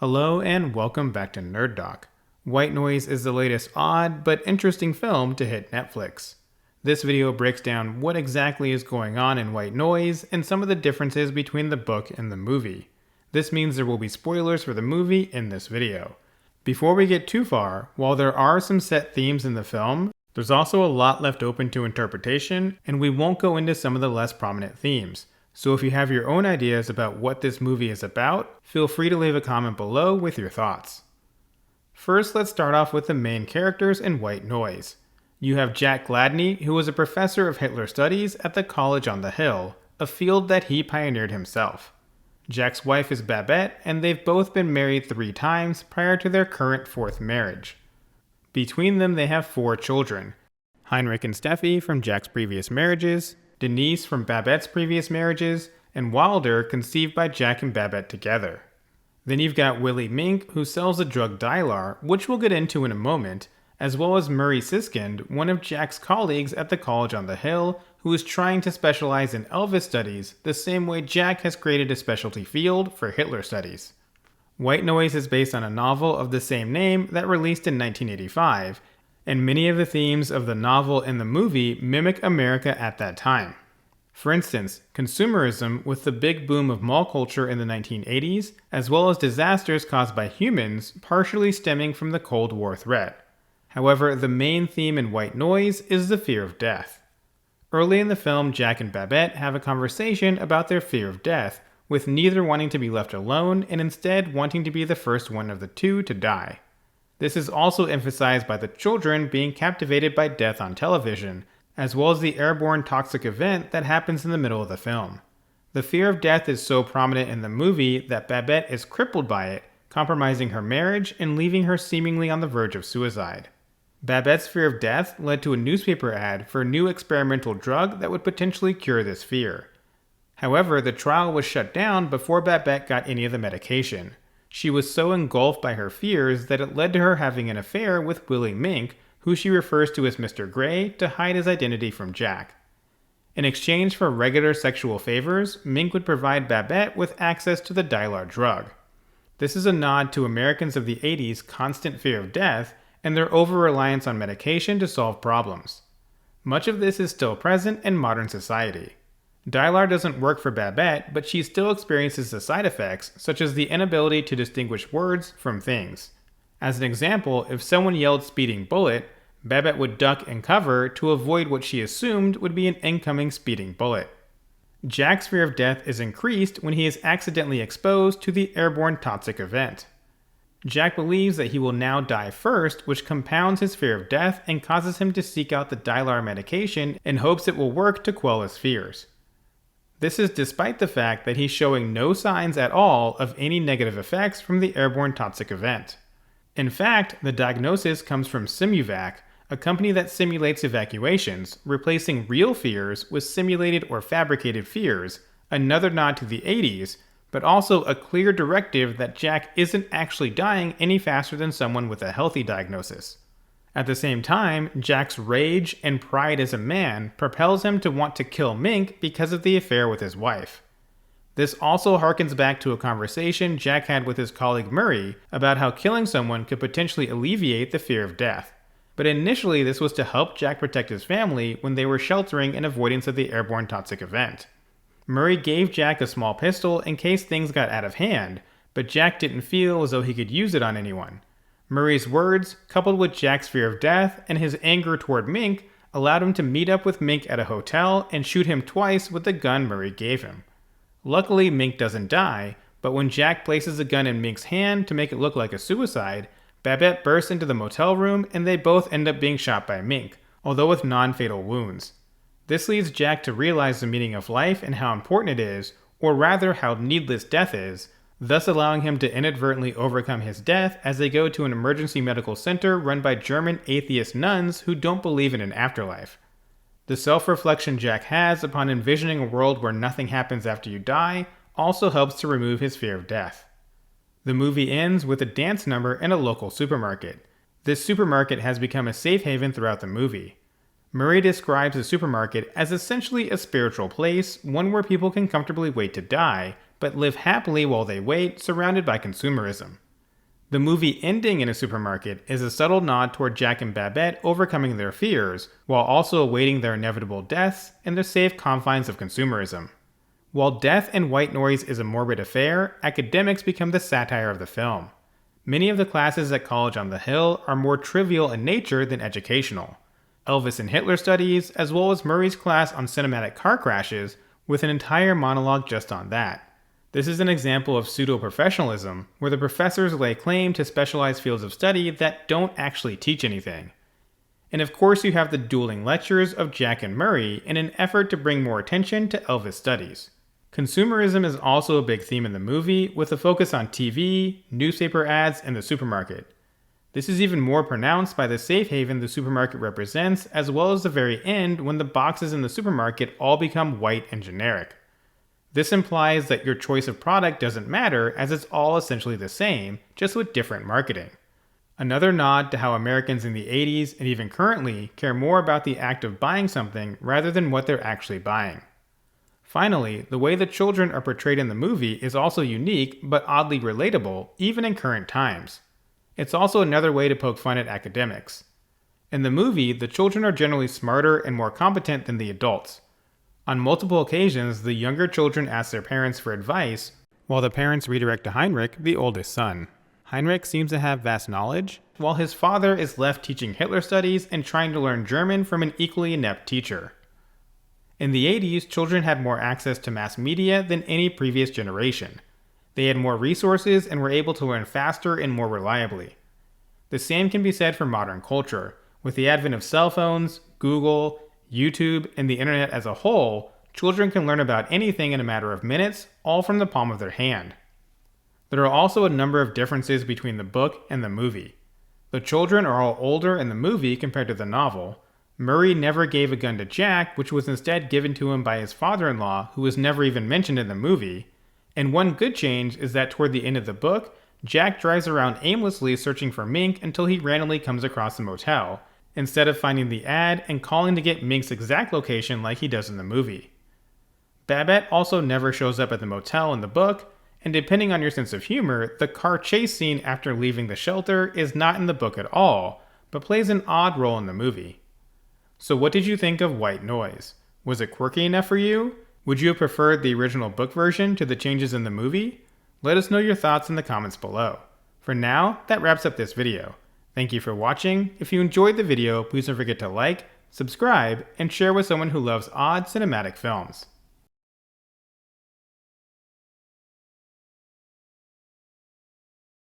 Hello and welcome back to Nerd Doc. White Noise is the latest odd but interesting film to hit Netflix. This video breaks down what exactly is going on in White Noise and some of the differences between the book and the movie. This means there will be spoilers for the movie in this video. Before we get too far, while there are some set themes in the film, there's also a lot left open to interpretation, and we won't go into some of the less prominent themes. So if you have your own ideas about what this movie is about, feel free to leave a comment below with your thoughts. First, let's start off with the main characters in White Noise. You have Jack Gladney, who was a professor of Hitler studies at the College on the Hill, a field that he pioneered himself. Jack's wife is Babette, and they've both been married 3 times prior to their current 4th marriage. Between them, they have 4 children: Heinrich and Steffi from Jack's previous marriages, Denise from Babette's previous marriages, and Wilder, conceived by Jack and Babette together. Then you've got Willie Mink, who sells the drug Dilar, which we'll get into in a moment, as well as Murray Siskind, one of Jack's colleagues at the College on the Hill, who is trying to specialize in Elvis studies the same way Jack has created a specialty field for Hitler studies. White Noise is based on a novel of the same name that released in 1985, and many of the themes of the novel and the movie mimic America at that time. For instance, consumerism with the big boom of mall culture in the 1980s, as well as disasters caused by humans, partially stemming from the Cold War threat. However, the main theme in White Noise is the fear of death. Early in the film, Jack and Babette have a conversation about their fear of death, with neither wanting to be left alone and instead wanting to be the first one of the 2 to die. This is also emphasized by the children being captivated by death on television, as well as the airborne toxic event that happens in the middle of the film. The fear of death is so prominent in the movie that Babette is crippled by it, compromising her marriage and leaving her seemingly on the verge of suicide. Babette's fear of death led to a newspaper ad for a new experimental drug that would potentially cure this fear. However, the trial was shut down before Babette got any of the medication. She was so engulfed by her fears that it led to her having an affair with Willie Mink, who she refers to as Mr. Gray, to hide his identity from Jack. In exchange for regular sexual favors, Mink would provide Babette with access to the Dilar drug. This is a nod to Americans of the 80s' constant fear of death and their over-reliance on medication to solve problems. Much of this is still present in modern society. Dilar doesn't work for Babette, but she still experiences the side effects, such as the inability to distinguish words from things. As an example, if someone yelled "speeding bullet," Babette would duck and cover to avoid what she assumed would be an incoming speeding bullet. Jack's fear of death is increased when he is accidentally exposed to the airborne toxic event. Jack believes that he will now die first, which compounds his fear of death and causes him to seek out the Dilar medication in hopes it will work to quell his fears. This is despite the fact that he's showing no signs at all of any negative effects from the airborne toxic event. In fact, the diagnosis comes from Simuvac, a company that simulates evacuations, replacing real fears with simulated or fabricated fears, another nod to the 80s, but also a clear directive that Jack isn't actually dying any faster than someone with a healthy diagnosis. At the same time, Jack's rage and pride as a man propels him to want to kill Mink because of the affair with his wife. This also harkens back to a conversation Jack had with his colleague Murray about how killing someone could potentially alleviate the fear of death. But initially this was to help Jack protect his family when they were sheltering in avoidance of the airborne toxic event. Murray gave Jack a small pistol in case things got out of hand, but Jack didn't feel as though he could use it on anyone. Murray's words, coupled with Jack's fear of death and his anger toward Mink, allowed him to meet up with Mink at a hotel and shoot him twice with the gun Murray gave him. Luckily, Mink doesn't die, but when Jack places a gun in Mink's hand to make it look like a suicide, Babette bursts into the motel room and they both end up being shot by Mink, although with non-fatal wounds. This leads Jack to realize the meaning of life and how important it is, or rather how needless death is, thus allowing him to inadvertently overcome his death as they go to an emergency medical center run by German atheist nuns who don't believe in an afterlife. The self-reflection Jack has upon envisioning a world where nothing happens after you die also helps to remove his fear of death. The movie ends with a dance number in a local supermarket. This supermarket has become a safe haven throughout the movie. Murray describes the supermarket as essentially a spiritual place, one where people can comfortably wait to die, but live happily while they wait, surrounded by consumerism. The movie ending in a supermarket is a subtle nod toward Jack and Babette overcoming their fears, while also awaiting their inevitable deaths in the safe confines of consumerism. While death and white noise is a morbid affair, academics become the satire of the film. Many of the classes at College on the Hill are more trivial in nature than educational. Elvis and Hitler studies, as well as Murray's class on cinematic car crashes, with an entire monologue just on that. This is an example of pseudo-professionalism, where the professors lay claim to specialized fields of study that don't actually teach anything. And of course you have the dueling lectures of Jack and Murray in an effort to bring more attention to Elvis studies. Consumerism is also a big theme in the movie, with a focus on TV, newspaper ads, and the supermarket. This is even more pronounced by the safe haven the supermarket represents, as well as the very end when the boxes in the supermarket all become white and generic. This implies that your choice of product doesn't matter, as it's all essentially the same, just with different marketing. Another nod to how Americans in the 80s and even currently care more about the act of buying something rather than what they're actually buying. Finally, the way the children are portrayed in the movie is also unique but oddly relatable, even in current times. It's also another way to poke fun at academics. In the movie, the children are generally smarter and more competent than the adults. On multiple occasions, the younger children ask their parents for advice, while the parents redirect to Heinrich, the oldest son. Heinrich seems to have vast knowledge, while his father is left teaching Hitler studies and trying to learn German from an equally inept teacher. In the 80s, children had more access to mass media than any previous generation. They had more resources and were able to learn faster and more reliably. The same can be said for modern culture. With the advent of cell phones, Google, YouTube, and the internet as a whole, children can learn about anything in a matter of minutes, all from the palm of their hand. There are also a number of differences between the book and the movie. The children are all older in the movie compared to the novel. Murray never gave a gun to Jack, which was instead given to him by his father-in-law, who was never even mentioned in the movie. And one good change is that toward the end of the book, Jack drives around aimlessly searching for Mink until he randomly comes across the motel, instead of finding the ad and calling to get Mink's exact location like he does in the movie. Babette also never shows up at the motel in the book, and depending on your sense of humor, the car chase scene after leaving the shelter is not in the book at all, but plays an odd role in the movie. So what did you think of White Noise? Was it quirky enough for you? Would you have preferred the original book version to the changes in the movie? Let us know your thoughts in the comments below. For now, that wraps up this video. Thank you for watching. If you enjoyed the video, please don't forget to like, subscribe, and share with someone who loves odd cinematic films.